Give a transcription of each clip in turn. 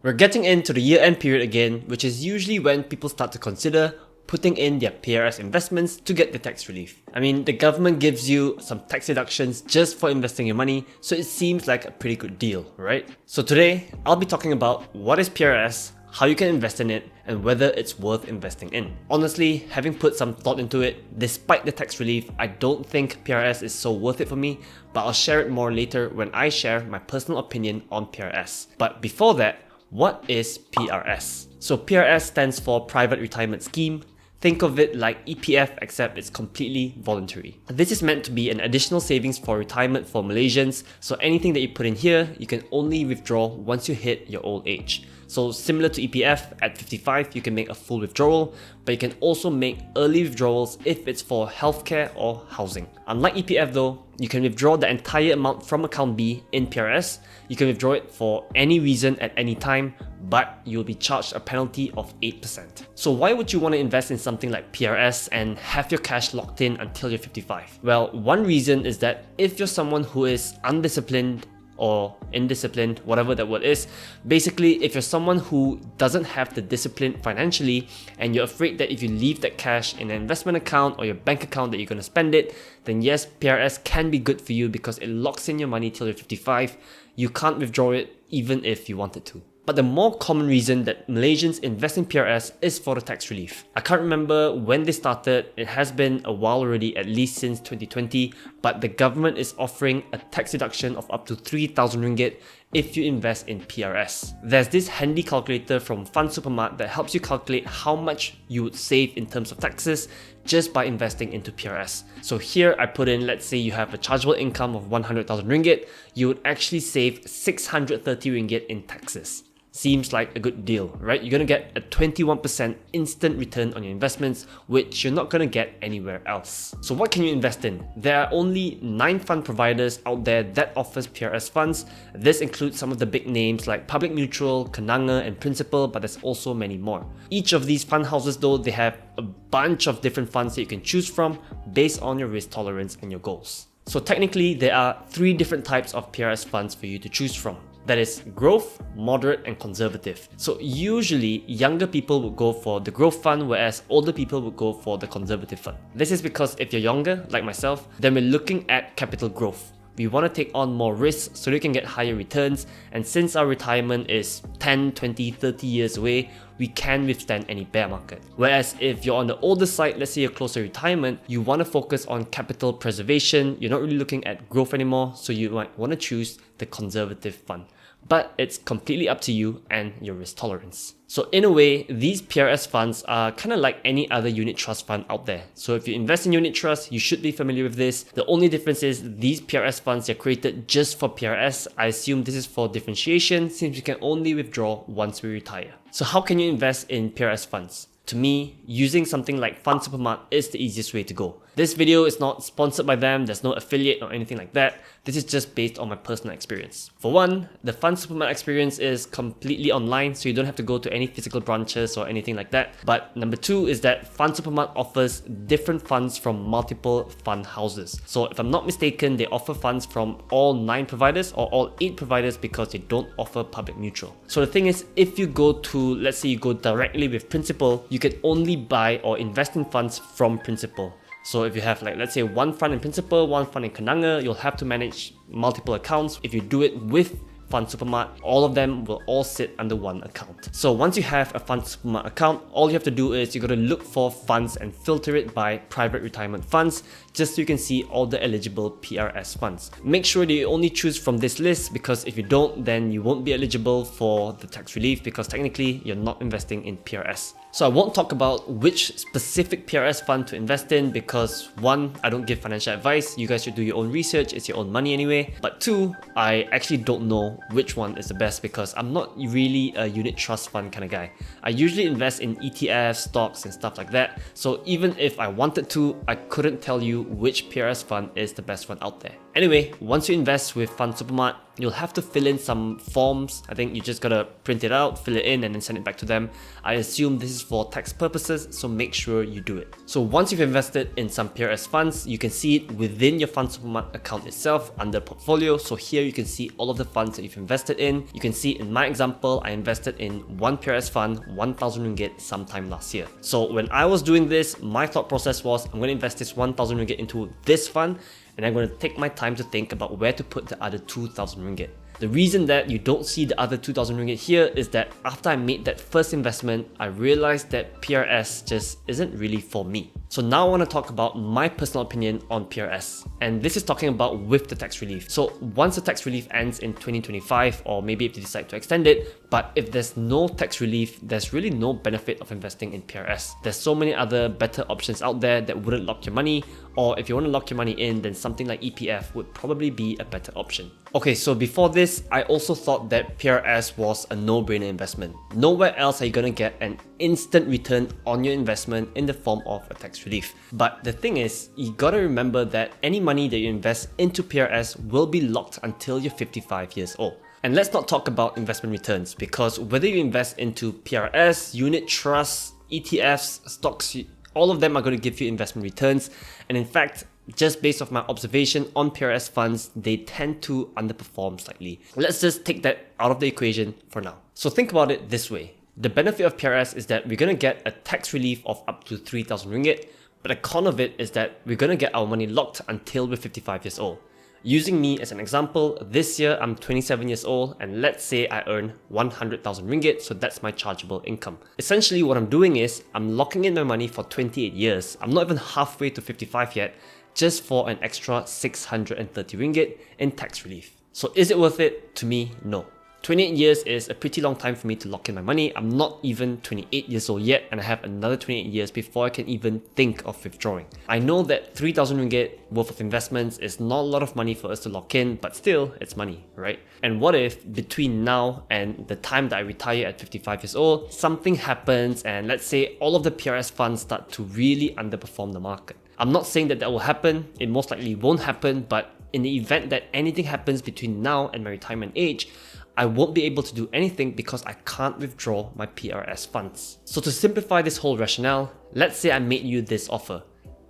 We're getting into the year-end period again, which is usually when people start to consider putting in their PRS investments to get the tax relief. I mean, the government gives you some tax deductions just for investing your money, so it seems like a pretty good deal, right? So today, I'll be talking about what is PRS, how you can invest in it, and whether it's worth investing in. Honestly, having put some thought into it, despite the tax relief, I don't think PRS is so worth it for me, but I'll share it more later when I share my personal opinion on PRS. But before that, what is PRS? So PRS stands for Private Retirement Scheme. Think of it like EPF, except it's completely voluntary. This is meant to be an additional savings for retirement for Malaysians, so anything that you put in here, you can only withdraw once you hit your old age. So similar to EPF, at 55 you can make a full withdrawal, but you can also make early withdrawals if it's for healthcare or housing. Unlike EPF though, you can withdraw the entire amount from account B in PRS. You can withdraw it for any reason at any time, but you'll be charged a penalty of 8%. So why would you want to invest in something like PRS and have your cash locked in until you're 55? Well, one reason is that if you're someone who is undisciplined or indisciplined, whatever that word is. Basically, if you're someone who doesn't have the discipline financially and you're afraid that if you leave that cash in an investment account or your bank account that you're going to spend it, then yes, PRS can be good for you because it locks in your money till you're 55. You can't withdraw it even if you wanted to. But the more common reason that Malaysians invest in PRS is for the tax relief. I can't remember when they started, it has been a while already, at least since 2020, but the government is offering a tax deduction of up to 3,000 ringgit if you invest in PRS. There's this handy calculator from Fund Supermart that helps you calculate how much you would save in terms of taxes just by investing into PRS. So here I put in, let's say you have a chargeable income of 100,000 ringgit, you would actually save 630 ringgit in taxes. Seems like a good deal, right? You're gonna get a 21% instant return on your investments, which you're not gonna get anywhere else. So what can you invest in? There are only 9 fund providers out there that offers PRS funds. This includes some of the big names like Public Mutual, Kenanga, and Principal, but there's also many more. Each of these fund houses though, they have a bunch of different funds that you can choose from based on your risk tolerance and your goals. So technically, there are 3 different types of PRS funds for you to choose from. That is growth, moderate, and conservative. So usually younger people would go for the growth fund, whereas older people would go for the conservative fund. This is because if you're younger, like myself, then we're looking at capital growth. We want to take on more risks so we can get higher returns, and since our retirement is 10, 20, 30 years away, we can withstand any bear market. Whereas if you're on the older side, let's say you're close to retirement, you want to focus on capital preservation, you're not really looking at growth anymore, so you might want to choose the conservative fund. But it's completely up to you and your risk tolerance. So in a way, these PRS funds are kind of like any other unit trust fund out there. So if you invest in unit trust, you should be familiar with this. The only difference is these PRS funds are created just for PRS. I assume this is for differentiation since we can only withdraw once we retire. So how can you invest in PRS funds? To me, using something like Fund Supermart is the easiest way to go. This video is not sponsored by them, there's no affiliate or anything like that. This is just based on my personal experience. For one, the Fund Supermart experience is completely online, so you don't have to go to any physical branches or anything like that. But number 2 is that Fund Supermart offers different funds from multiple fund houses. So if I'm not mistaken, they offer funds from all 9 providers or all 8 providers because they don't offer Public Mutual. So the thing is, if you go to, let's say you go directly with Principal, you can only buy or invest in funds from Principal. So if you have like, let's say 1 fund in Principal, 1 fund in Kenanga, you'll have to manage multiple accounts. If you do it with Fund Supermart, all of them will all sit under one account. So once you have a Fund Supermart account, all you have to do is you got to look for funds and filter it by private retirement funds, just so you can see all the eligible PRS funds. Make sure that you only choose from this list, because if you don't, then you won't be eligible for the tax relief because technically you're not investing in PRS. So I won't talk about which specific PRS fund to invest in because 1, I don't give financial advice, you guys should do your own research, it's your own money anyway. But 2, I actually don't know which one is the best because I'm not really a unit trust fund kind of guy. I usually invest in ETFs, stocks and stuff like that. So even if I wanted to, I couldn't tell you which PRS fund is the best one out there. Anyway, once you invest with Fund Supermart, you'll have to fill in some forms. I think you just gotta print it out, fill it in, and then send it back to them. I assume this is for tax purposes, so make sure you do it. So once you've invested in some PRS funds, you can see it within your Fund Supermart account itself under portfolio. So here you can see all of the funds that you've invested in. You can see in my example, I invested in one PRS fund, 1,000 ringgit sometime last year. So when I was doing this, my thought process was I'm going to invest this 1,000 ringgit into this fund, and I'm going to take my time to think about where to put the other 2,000 ringgit. The reason that you don't see the other 2,000 ringgit here is that after I made that first investment, I realized that PRS just isn't really for me. So now I want to talk about my personal opinion on PRS. And this is talking about with the tax relief. So once the tax relief ends in 2025, or maybe if you decide to extend it, but if there's no tax relief, there's really no benefit of investing in PRS. There's so many other better options out there that wouldn't lock your money, or if you want to lock your money in, then something like EPF would probably be a better option. Okay, so before this, I also thought that PRS was a no-brainer investment. Nowhere else are you gonna get an instant return on your investment in the form of a tax relief. But the thing is, you gotta remember that any money that you invest into PRS will be locked until you're 55 years old. And let's not talk about investment returns, because whether you invest into PRS, unit trusts, ETFs, stocks, all of them are going to give you investment returns. And in fact, just based off my observation on PRS funds, they tend to underperform slightly. Let's just take that out of the equation for now. So think about it this way. The benefit of PRS is that we're going to get a tax relief of up to 3,000 ringgit, but the con of it is that we're going to get our money locked until we're 55 years old. Using me as an example, this year I'm 27 years old, and let's say I earn 100,000 ringgit, so that's my chargeable income. Essentially what I'm doing is I'm locking in my money for 28 years. I'm not even halfway to 55 yet, just for an extra 630 ringgit in tax relief. So is it worth it? To me, no. 28 years is a pretty long time for me to lock in my money. I'm not even 28 years old yet, and I have another 28 years before I can even think of withdrawing. I know that 3,000 ringgit worth of investments is not a lot of money for us to lock in, but still, it's money, right? And what if between now and the time that I retire at 55 years old, something happens and let's say all of the PRS funds start to really underperform the market? I'm not saying that will happen, it most likely won't happen, but in the event that anything happens between now and my retirement age, I won't be able to do anything because I can't withdraw my PRS funds. So to simplify this whole rationale, let's say I made you this offer.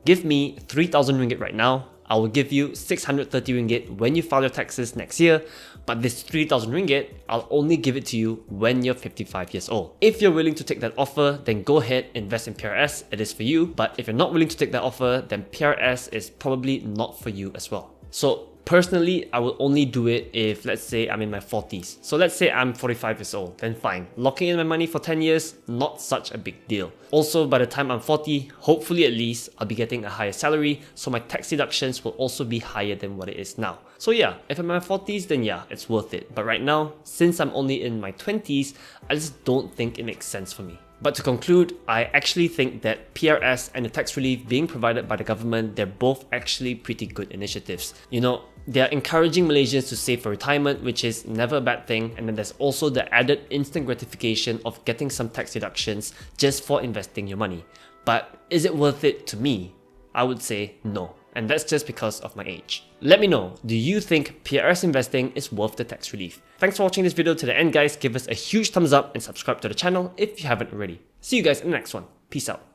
Give me 3,000 ringgit right now, I will give you 630 ringgit when you file your taxes next year, but this 3,000 ringgit, I'll only give it to you when you're 55 years old. If you're willing to take that offer, then go ahead, invest in PRS, it is for you. But if you're not willing to take that offer, then PRS is probably not for you as well. So personally, I will only do it if, let's say, I'm in my 40s. So let's say I'm 45 years old, then fine. Locking in my money for 10 years, not such a big deal. Also, by the time I'm 40, hopefully at least, I'll be getting a higher salary, so my tax deductions will also be higher than what it is now. So yeah, if I'm in my 40s, then yeah, it's worth it. But right now, since I'm only in my 20s, I just don't think it makes sense for me. But to conclude, I actually think that PRS and the tax relief being provided by the government, they're both actually pretty good initiatives. You know, they're encouraging Malaysians to save for retirement, which is never a bad thing. And then there's also the added instant gratification of getting some tax deductions just for investing your money. But is it worth it to me? I would say no. And that's just because of my age. Let me know, do you think PRS investing is worth the tax relief? Thanks for watching this video to the end, guys. Give us a huge thumbs up and subscribe to the channel if you haven't already. See you guys in the next one. Peace out.